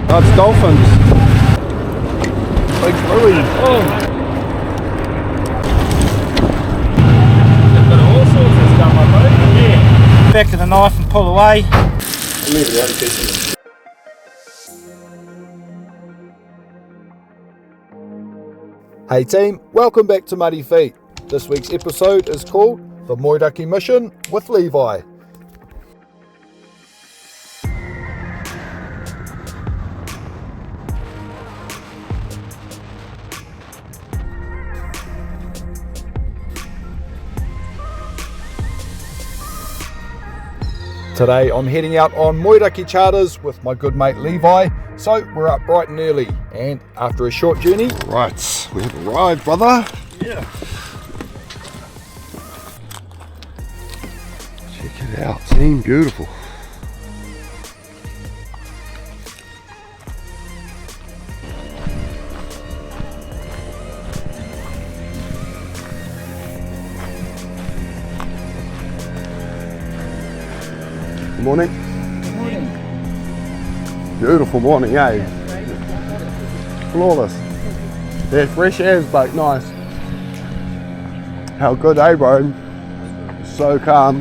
That's dolphins. Big bluey. Oh. They've got all sorts of stuff, I think. Yeah. Back of the knife and pull away. I'll leave it out in case. Hey team, welcome back to Muddy Feet. This week's episode is called The Moeraki Mission with Levi. Today I'm heading out on Moeraki Charters with my good mate Levi, so we're up bright and early, and after a short journey... Right, we have arrived, brother. Yeah. Check it out, team, beautiful. Good morning. Good morning. Beautiful morning, eh? Flawless. Yeah, fresh as, but nice. How good, eh, bro? So calm.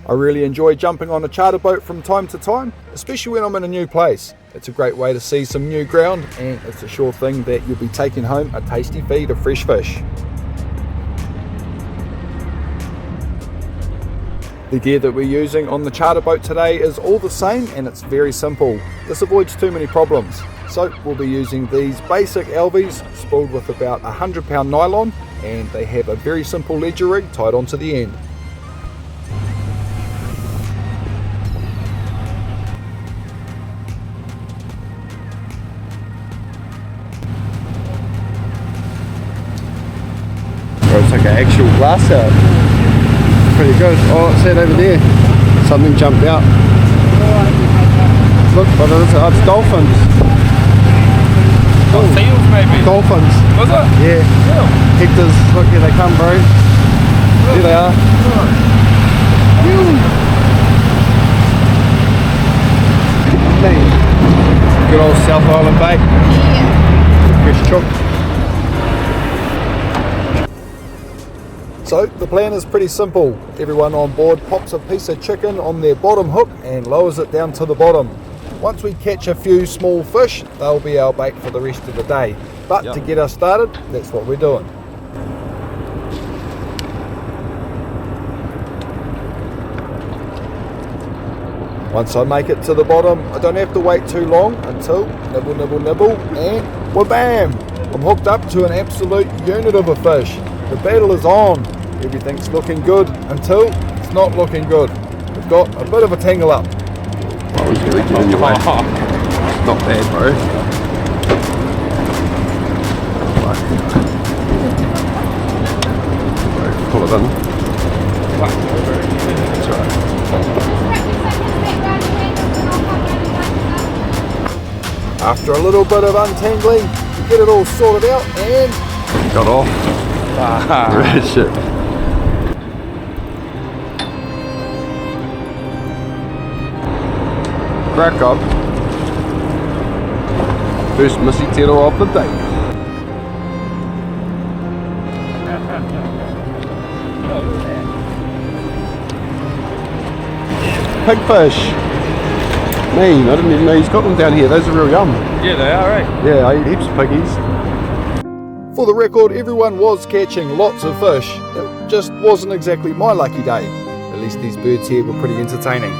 I really enjoy jumping on a charter boat from time to time, especially when I'm in a new place. It's a great way to see some new ground, and it's a sure thing that you'll be taking home a tasty feed of fresh fish. The gear that we're using on the charter boat today is all the same, and it's very simple. This avoids too many problems. So we'll be using these basic alvies spooled with about 100-pound nylon, and they have a very simple ledger rig tied onto the end. Oh, it's like an actual glass out. Pretty good. Oh, it's that over there. Something jumped out. Look, what is it? Oh, it's dolphins. Oh, seals maybe? Dolphins. Was it? Yeah. Hectors. Look, here they come, bro. Here they are. Good old South Island bait. Yeah. Fresh chook. So the plan is pretty simple. Everyone on board pops a piece of chicken on their bottom hook and lowers it down to the bottom. Once we catch a few small fish, they'll be our bait for the rest of the day. But to get us started, that's what we're doing. Once I make it to the bottom, I don't have to wait too long until nibble, nibble, nibble, and wha-bam! I'm hooked up to an absolute unit of a fish. The battle is on. Everything's looking good until it's not looking good. We've got a bit of a tangle up. Oh, he's really on your way. Not bad, bro. Pull it in. That's right. After a little bit of untangling, we get it all sorted out and... Got off. Red shit. Crack up. First missy tailor of the day. Pigfish. Man, I didn't even know he's got them down here. Those are real yum. Yeah, they are, right? Yeah, I eat heaps of piggies. For the record, everyone was catching lots of fish. It just wasn't exactly my lucky day. At least these birds here were pretty entertaining.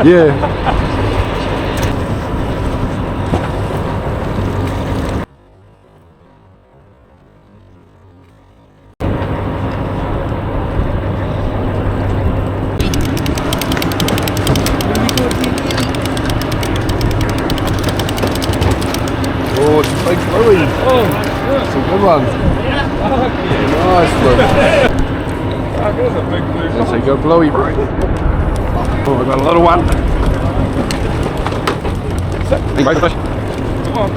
Yeah. Oh, it's a big bluey. Oh, That's a good one. Nice one. that is a big blue. That's a good bluey, bro. Oh, I got a little one. Sit. Hey, fish. Come on.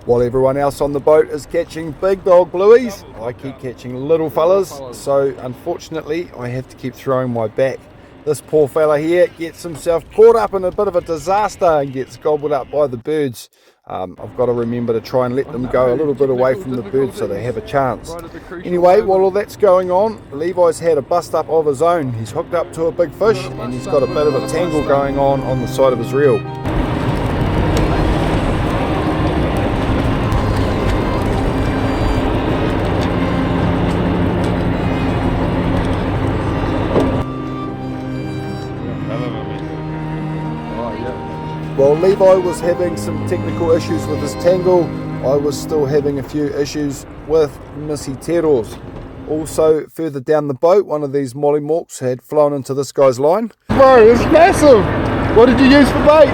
While everyone else on the boat is catching big dog blueies, I keep catching little fellas, so unfortunately I have to keep throwing my back. This poor fella here gets himself caught up in a bit of a disaster and gets gobbled up by the birds. I've got to remember to try and let them go a little bit away from the birds so they have a chance. Anyway, while all that's going on, Levi's had a bust up of his own. He's hooked up to a big fish and he's got a bit of a tangle going on the side of his reel. While Levi was having some technical issues with his tangle, I was still having a few issues with missy teros. Also, further down the boat, one of these mollymawks had flown into this guy's line. Bro, it's massive! What did you use for bait?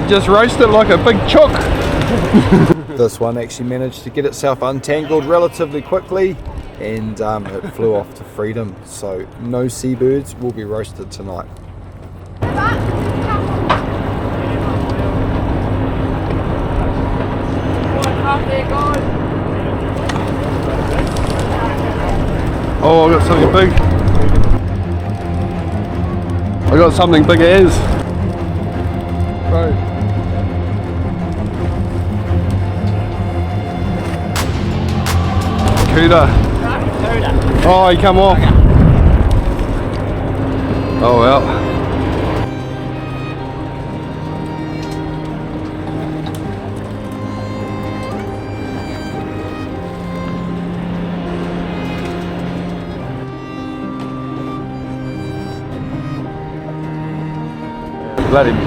You just roast it like a big chook. This one actually managed to get itself untangled relatively quickly, and it flew off to freedom, so no seabirds will be roasted tonight. Oh, I got something big. I got something big as. Bro. Cuda. Oh, he come off. Oh well. Let him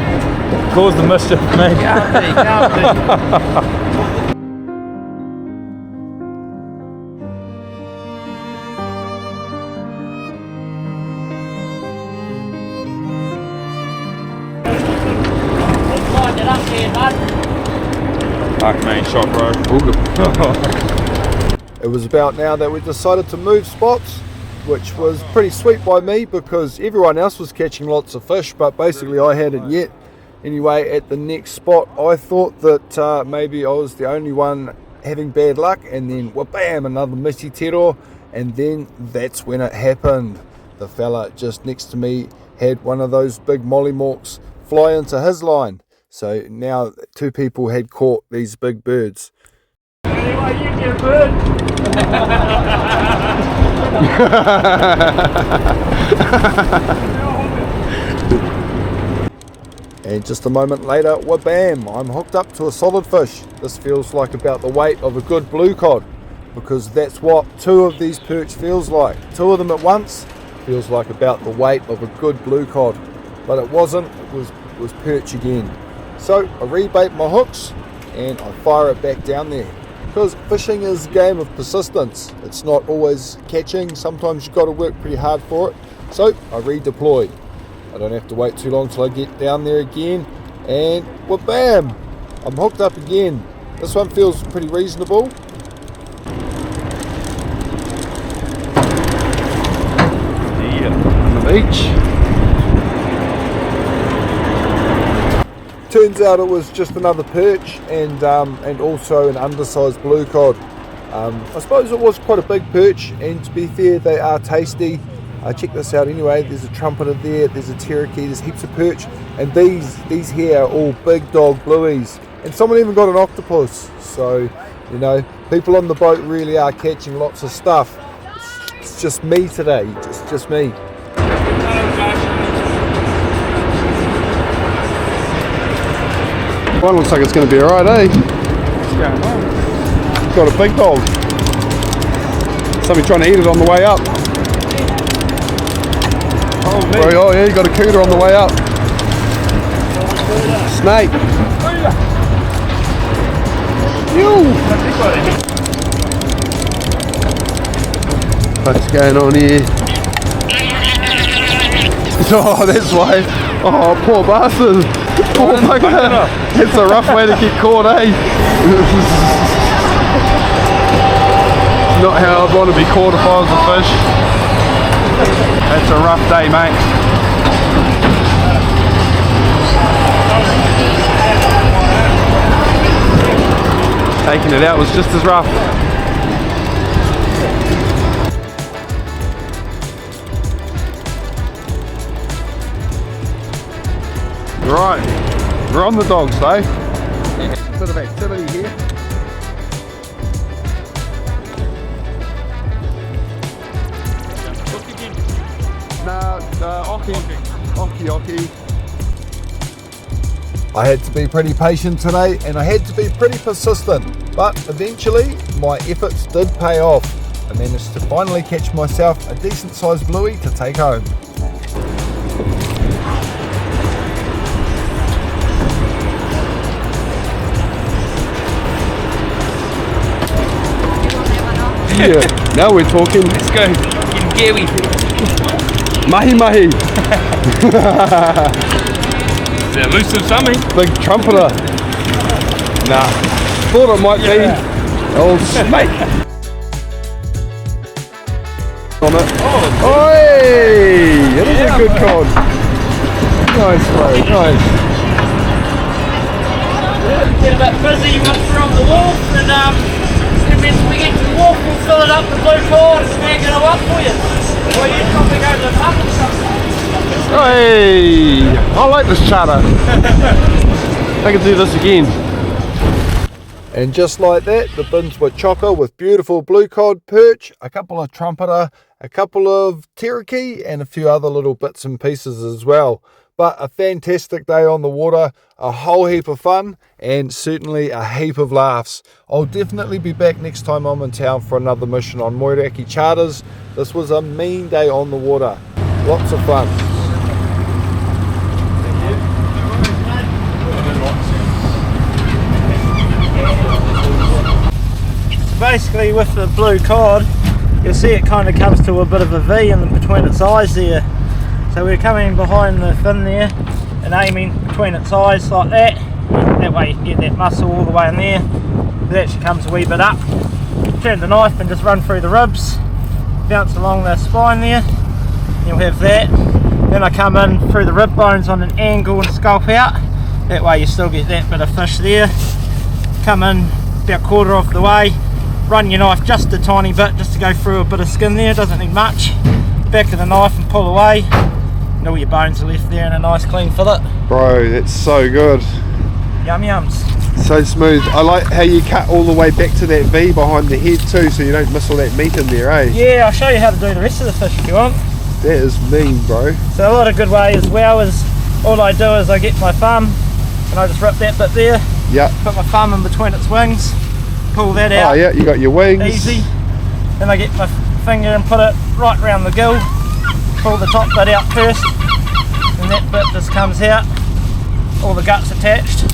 Cause the mischief, mate. Can't be. Fuck me, shot bro. It was about now that we decided to move spots, which was pretty sweet by me because everyone else was catching lots of fish, but basically I hadn't yet. Anyway, at the next spot, I thought that maybe I was the only one having bad luck, and then wha-bam, another missy tero, and then that's when it happened. The fella just next to me had one of those big mollymawks fly into his line. So now two people had caught these big birds. Anyway, you get a bird. And just a moment later, wha-bam, I'm hooked up to a solid fish. This feels like about the weight of a good blue cod, because that's what two of these perch feels like. Two of them at once feels like about the weight of a good blue cod, but it wasn't, it was perch again. So I rebait my hooks and I fire it back down there, because fishing is a game of persistence. It's not always catching, sometimes you've got to work pretty hard for it. So I redeploy. I don't have to wait too long till I get down there again, and wha-bam, I'm hooked up again. This one feels pretty reasonable. On the beach. Turns out it was just another perch and also an undersized blue cod. I suppose it was quite a big perch, and to be fair, they are tasty. Check this out anyway, there's a trumpeter there, there's a cherokee, there's heaps of perch, and these here are all big dog blueies, and someone even got an octopus. So, you know, people on the boat really are catching lots of stuff. It's just me today, just me. One looks like it's going to be alright, eh? What's going on? Got a big dog. Somebody trying to eat it on the way up. Oh yeah, you got a cooter on the way up. Snake. What's going on here? Oh, that's why. Oh, poor bastard. Poor bugger. It's a rough way to get caught, eh? Not how I'd want to be caught if I was a fish. That's a rough day, mate. making it out was just as rough. Right, we're on the dogs, eh? Bit of activity here. Oki. I had to be pretty patient today and I had to be pretty persistent, but eventually my efforts did pay off. I managed to finally catch myself a decent sized bluey to take home. Yeah, now we're talking. Let's go. Getting Gary. Mahi. Is it elusive something? Big trumpeter. Nah, thought it might be old snake. On it. Oh, oi! It is a good cod. Nice, bro. Nice. Get a bit busy once we're on the wharf, and when we get to the wharf, we'll fill it up with blue cord and snag it all up for you. Or you probably go to the pub or something. Hey, I like this charter. I can do this again. And just like that, the bins were chocker with beautiful blue cod, perch, a couple of trumpeter, a couple of teriyaki, and a few other little bits and pieces as well. But a fantastic day on the water, a whole heap of fun, and certainly a heap of laughs. I'll definitely be back next time I'm in town for another mission on Moeraki Charters. This was a mean day on the water. Lots of fun. Basically, with the blue cod, you'll see it kind of comes to a bit of a V in between its eyes there. So we're coming behind the fin there and aiming between its eyes like that. That way you can get that muscle all the way in there. It actually comes a wee bit up. Turn the knife and just run through the ribs, bounce along the spine there. You'll have that. Then I come in through the rib bones on an angle and sculpt out. That way you still get that bit of fish there. Come in about quarter of the way. Run your knife just a tiny bit just to go through a bit of skin there, doesn't need much. Back of the knife and pull away. And all your bones are left there in a nice clean fillet. Bro, that's so good. Yum yums. So smooth. I like how you cut all the way back to that V behind the head too, so you don't miss all that meat in there, eh? Yeah, I'll show you how to do the rest of the fish if you want. That is mean, bro. So a lot of good way as well is, all I do is I get my thumb and I just rip that bit there. Yeah. Put my thumb in between its wings. Pull that out. Oh yeah, you got your wings. Easy. Then I get my finger and put it right around the gill. Pull the top bit out first, and that bit just comes out. All the guts attached.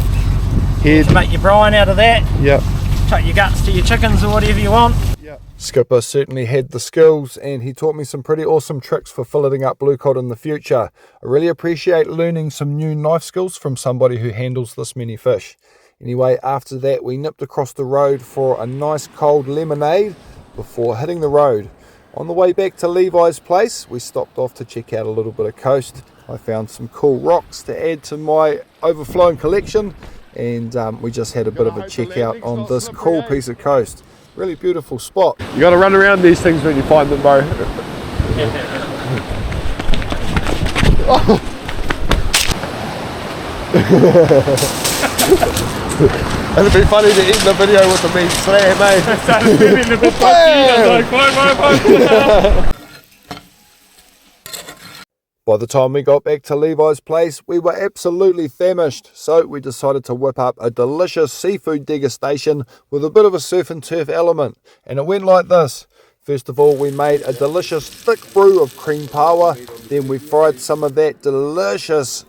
Head. Make your brine out of that. Yep. Chuck your guts to your chickens or whatever you want. Yep. Skipper certainly had the skills and he taught me some pretty awesome tricks for filleting up blue cod in the future. I really appreciate learning some new knife skills from somebody who handles this many fish. Anyway, after that we nipped across the road for a nice cold lemonade before hitting the road. On the way back to Levi's place, we stopped off to check out a little bit of coast. I found some cool rocks to add to my overflowing collection, and we just had a bit of a check out on this cool piece of coast. Really beautiful spot. You got to run around these things when you find them, bro. It'd be funny to end the video with the meat slam, eh? By the time we got back to Levi's place, we were absolutely famished, so we decided to whip up a delicious seafood degustation with a bit of a surf and turf element, and it went like this. First of all, we made a delicious thick brew of cream pāua, then we fried some of that delicious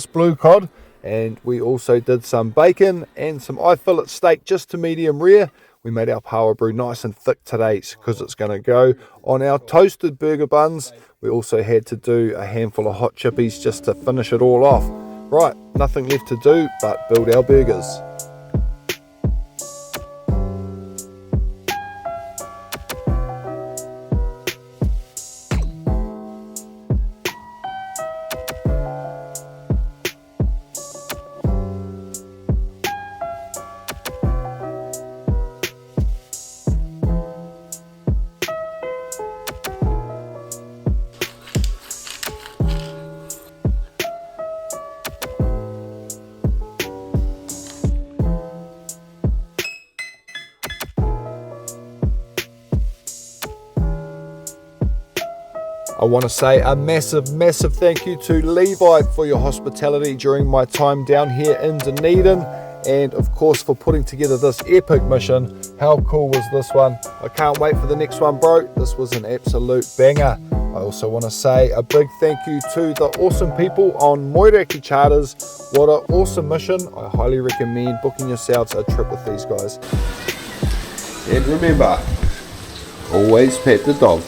blue cod, and we also did some bacon and some eye fillet steak just to medium rare. We made our pāua brew nice and thick today because it's going to go on our toasted burger buns. We also had to do a handful of hot chippies just to finish it all off. Right, nothing left to do but build our burgers. I want to say a massive thank you to Levi for your hospitality during my time down here in Dunedin, and of course for putting together this epic mission. How cool was this one? I can't wait for the next one, bro. This was an absolute banger. I also want to say a big thank you to the awesome people on Moeraki Charters. What an awesome mission. I highly recommend booking yourselves a trip with these guys. And remember, always pet the dog.